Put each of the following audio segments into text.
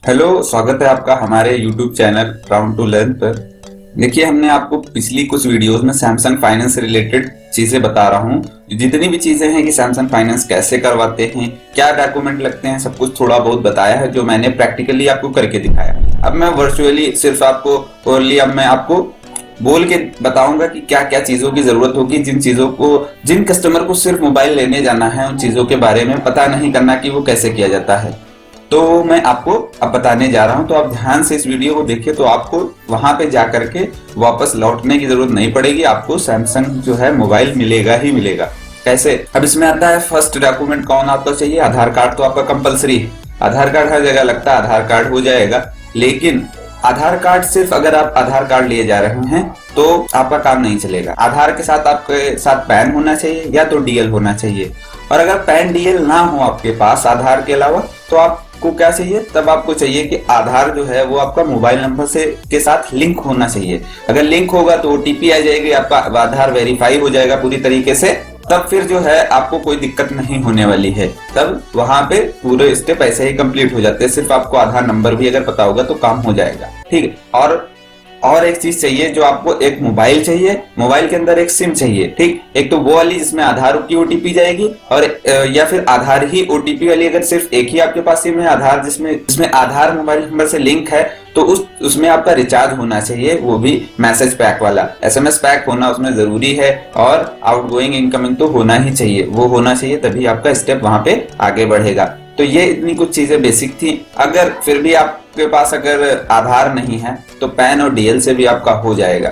Hello, स्वागत है आपका हमारे YouTube channel round to learn पर। देखिए, हमने आपको पिछली कुछ वीडियोस में सैमसंग फाइनेंस से रिलेटेड चीजें बता रहा हूँ। जितनी भी चीजें हैं कि सैमसंग फाइनेंस कैसे करवाते हैं, क्या डॉक्यूमेंट लगते हैं, सब कुछ थोड़ा बहुत बताया है, जो मैंने प्रैक्टिकली आपको करके दिखाया। अब मैं वर्चुअली सिर्फ आपको ओनली अब मैं आपको बोल के बताऊंगा कि क्या क्या चीजों की जरूरत होगी, जिन कस्टमर को सिर्फ मोबाइल लेने जाना है, उन चीजों के बारे में पता नहीं करना कि वो कैसे किया जाता है। तो मैं आपको अब बताने जा रहा हूं, तो आप ध्यान से इस वीडियो को देखिए, तो आपको वहां पे जा करके वापस लौटने की जरूरत नहीं पड़ेगी। आपको सैमसंग जो है मोबाइल मिलेगा ही मिलेगा। कैसे? अब इसमें आता है फर्स्ट डॉक्यूमेंट कौन आपको चाहिए? आधार कार्ड तो आपका कंपलसरी है। आधार कार्ड हर जगह लगता है, आधार कार्ड हो जाएगा। लेकिन आधार कार्ड सिर्फ अगर आप आधार कार्ड लिए जा रहे हैं तो आपका काम नहीं चलेगा। आधार के साथ आपके साथ पैन होना चाहिए या तो डीएल होना चाहिए। और अगर पैन डीएल ना हो आपके पास आधार के अलावा, तो आपको क्या चाहिए? तब आपको चाहिए कि आधार जो है वो आपका मोबाइल नंबर से के साथ लिंक होना चाहिए। अगर लिंक होगा तो ओटीपी आ जाएगी, आपका आधार वेरीफाई हो जाएगा पूरी तरीके से। तब फिर जो है आपको कोई दिक्कत नहीं होने वाली है। तब वहां पे पूरे स्टेप ऐसे ही कंप्लीट हो जाते हैं। सिर्फ आपको आधार नंबर भी अगर पता होगा तो काम हो जाएगा। ठीक है। और एक चीज चाहिए, जो आपको एक मोबाइल चाहिए, मोबाइल के अंदर एक सिम चाहिए। ठीक, एक तो वो वाली जिसमें आधार की ओटीपी जाएगी, और या फिर आधार ही ओटीपी वाली। अगर सिर्फ एक ही आपके पास सिम है आधार, जिसमें आधार मोबाइल नंबर से लिंक है, तो उसमें आपका रिचार्ज होना चाहिए, वो भी मैसेज पैक वाला। एसएमएस पैक होना उसमें जरूरी है, और आउटगोइंग इनकमिंग तो होना ही चाहिए, वो होना चाहिए, तभी आपका स्टेप वहां पे आगे बढ़ेगा। तो ये इतनी कुछ चीजें बेसिक थी। अगर फिर भी आपके पास अगर आधार नहीं है तो पैन और डीएल से भी आपका हो जाएगा।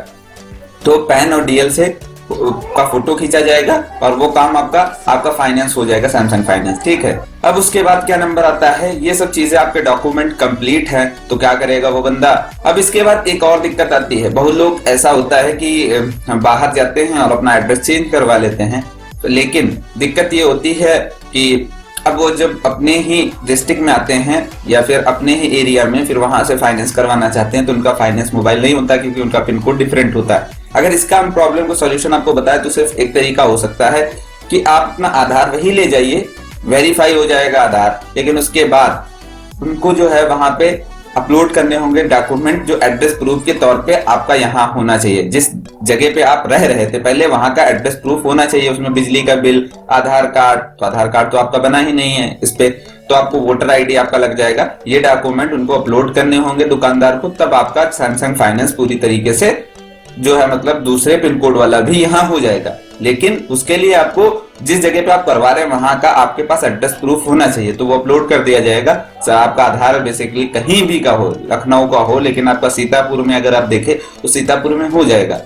तो पैन और डीएल से का फोटो खींचा जाएगा और वो काम आपका फाइनेंस हो जाएगा, सैमसंग फाइनेंस। ठीक है। अब उसके बाद क्या नंबर आता है? ये सब चीजें आपके डॉक्यूमेंट कंप्लीट है तो क्या करेगा वो बंदा? अब इसके बाद एक और दिक्कत आती है। बहुत लोग ऐसा होता है कि बाहर जाते हैं और अपना एड्रेस चेंज करवा लेते हैं, लेकिन दिक्कत ये होती है कि अब वो जब अपने ही डिस्ट्रिक्ट में आते हैं या फिर अपने ही एरिया में, फिर वहां से फाइनेंस करवाना चाहते हैं, तो उनका फाइनेंस मोबाइल नहीं होता, क्योंकि उनका पिन कोड डिफरेंट होता है। अगर इसका हम प्रॉब्लम को सॉल्यूशन आपको बताएं तो सिर्फ एक तरीका हो सकता है कि आप अपना आधार वही ले जाइए, वेरीफाई हो जाएगा आधार, लेकिन उसके बाद उनको जो है वहां पे अपलोड करने होंगे डॉक्यूमेंट, जो एड्रेस प्रूफ के तौर पे आपका यहाँ होना चाहिए। जिस जगह पे आप रह रहे थे पहले, वहां का एड्रेस प्रूफ होना चाहिए। उसमें बिजली का बिल, आधार कार्ड, तो आधार कार्ड तो आपका बना ही नहीं है इस पे, तो आपको वोटर आईडी आपका लग जाएगा। ये डॉक्यूमेंट उनको अपलोड करने होंगे दुकानदार को, तब आपका सैमसंग फाइनेंस पूरी तरीके से जो है, मतलब दूसरे पिन कोड वाला भी यहाँ हो जाएगा। लेकिन उसके लिए आपको जिस जगह पे आप करवा रहे हैं वहां का आपके पास एड्रेस प्रूफ होना चाहिए, तो वो अपलोड कर दिया जाएगा। आपका आधार बेसिकली कहीं भी का हो, लखनऊ का हो, लेकिन आपका सीतापुर में अगर आप देखें तो सीतापुर में हो जाएगा,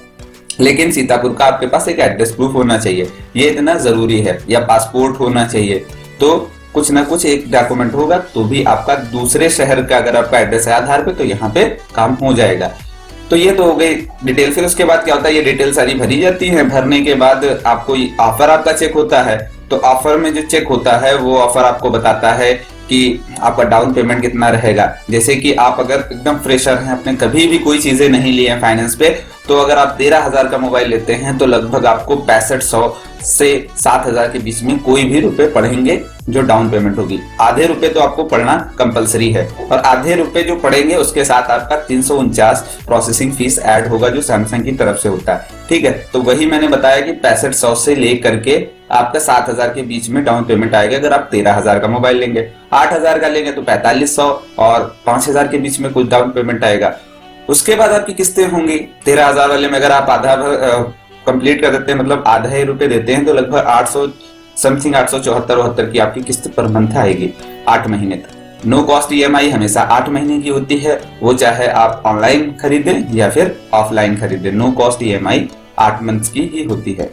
लेकिन सीतापुर का आपके पास एक एड्रेस प्रूफ होना चाहिए। ये इतना जरूरी है। या पासपोर्ट होना चाहिए। तो कुछ ना कुछ एक डॉक्यूमेंट होगा तो भी आपका दूसरे शहर का अगर आपका एड्रेस है आधार पे, तो यहाँ पे काम हो जाएगा। तो ये तो हो गई डिटेल। फिर उसके बाद क्या होता है, ये डिटेल सारी भरी जाती है। भरने के बाद आपको ऑफर आपका चेक होता है। तो ऑफर में जो चेक होता है वो ऑफर आपको बताता है कि आपका डाउन पेमेंट कितना रहेगा। जैसे कि आप अगर एकदम फ्रेशर हैं, आपने कभी भी कोई चीजें नहीं ली है फाइनेंस पे, तो अगर आप 13,000 का मोबाइल लेते हैं तो लगभग आपको 6500 से 7,000 के बीच में कोई भी रुपए पड़ेंगे जो डाउन पेमेंट होगी। आधे रुपए तो आपको पड़ना कंपलसरी है, और आधे रुपए जो पड़ेंगे उसके साथ आपका 349 प्रोसेसिंग फीस ऐड होगा, जो सैमसंग की तरफ से होता है। ठीक है। तो वही मैंने बताया कि 6500 से लेकर के आपका 7,000 के बीच में डाउन पेमेंट आएगा अगर आप 13,000 का मोबाइल लेंगे। 8,000 का लेंगे तो 4500, और 5,000 के बीच में कुछ डाउन पेमेंट आएगा। उसके बाद आपकी किस्तें होंगी। 13,000 वाले में अगर आप आधा कंप्लीट कर देते हैं, मतलब आधा ही रुपए देते हैं, तो लगभग 800 समथिंग 874 की आपकी किस्त पर मंथ आएगी 8 महीने तक। नो कॉस्ट ईएमआई हमेशा 8 महीने की होती है, वो चाहे आप ऑनलाइन खरीदें या फिर ऑफलाइन खरीदें। नो कॉस्ट ईएमआई 8 मंथ की ही होती है।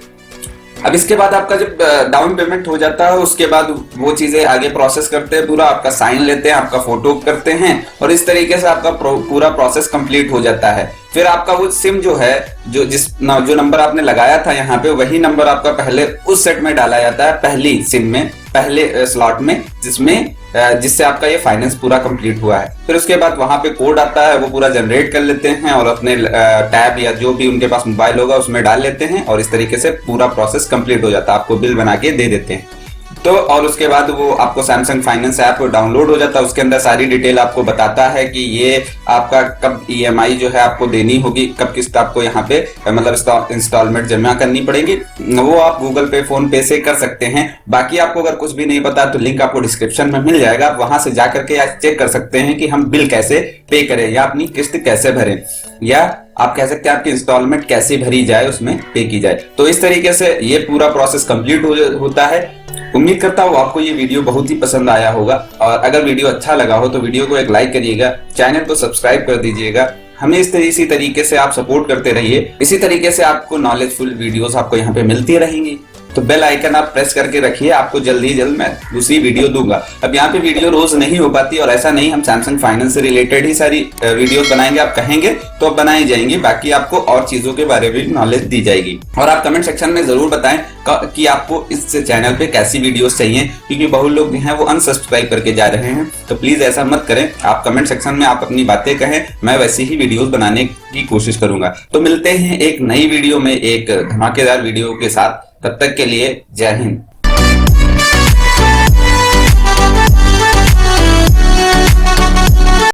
अब इसके बाद आपका जब डाउन पेमेंट हो जाता है, उसके बाद वो चीजें आगे प्रोसेस करते हैं, पूरा आपका साइन लेते हैं, आपका फोटो करते हैं, और इस तरीके से आपका पूरा प्रोसेस कंप्लीट हो जाता है। फिर आपका वो सिम जो है, जो नंबर आपने लगाया था यहाँ पे, वही नंबर आपका पहले उस सेट में डाला जाता है, पहली सिम में, पहले स्लॉट में, जिससे आपका ये फाइनेंस पूरा कंप्लीट हुआ है। फिर उसके बाद वहां पे कोड आता है, वो पूरा जनरेट कर लेते हैं और अपने टैब या जो भी उनके पास मोबाइल होगा उसमें डाल लेते हैं, और इस तरीके से पूरा प्रोसेस कंप्लीट हो जाता है। आपको बिल बना के दे देते हैं। तो और उसके बाद वो आपको सैमसंग फाइनेंस ऐप डाउनलोड हो जाता है। उसके अंदर सारी डिटेल आपको बताता है कि ये आपका कब ईएमआई जो है आपको देनी होगी, कब किस्त आपको यहाँ पे मतलब इंस्टॉलमेंट जमा करनी पड़ेगी, वो आप गूगल पे, फोन पे से कर सकते हैं। बाकी आपको अगर कुछ भी नहीं पता तो लिंक आपको डिस्क्रिप्शन में मिल जाएगा, आप वहां से जाकर के चेक कर सकते हैं कि हम बिल कैसे पे करें या अपनी किस्त कैसे भरें, या आप कह सकते हैं आपकी इंस्टॉलमेंट कैसे भरी जाए, उसमें पे की जाए। तो इस तरीके से ये पूरा प्रोसेस कंप्लीट होता है। उम्मीद करता हूँ आपको ये वीडियो बहुत ही पसंद आया होगा, और अगर वीडियो अच्छा लगा हो तो वीडियो को एक लाइक करिएगा, चैनल को सब्सक्राइब कर दीजिएगा। हमें इसी तरीके से आप सपोर्ट करते रहिए। इसी तरीके से आपको नॉलेजफुल वीडियोस आपको यहाँ पे मिलती रहेंगी। तो बेल आइकन आप प्रेस करके रखिए, आपको जल्द ही जल्द मैं दूसरी वीडियो दूंगा। अब यहाँ पे वीडियो रोज नहीं हो पाती, और ऐसा नहीं, हम सैमसंग फाइनेंस से रिलेटेड ही सारी वीडियोस बनाएंगे। आप कहेंगे तो अब बनाई जाएंगी, बाकी आपको और चीजों के बारे में नॉलेज दी जाएगी। और आप कमेंट सेक्शन में जरूर बताएं कि आपको इस चैनल पे कैसी वीडियोस चाहिए, क्योंकि बहुत लोग हैं वो अनसब्सक्राइब करके जा रहे हैं। तो प्लीज ऐसा मत करें, आप कमेंट सेक्शन में आप अपनी बातें कहें, मैं वैसी ही वीडियोस बनाने की कोशिश करूंगा। तो मिलते हैं एक नई वीडियो में एक धमाकेदार वीडियो के साथ, तब तक के लिए जय हिंद।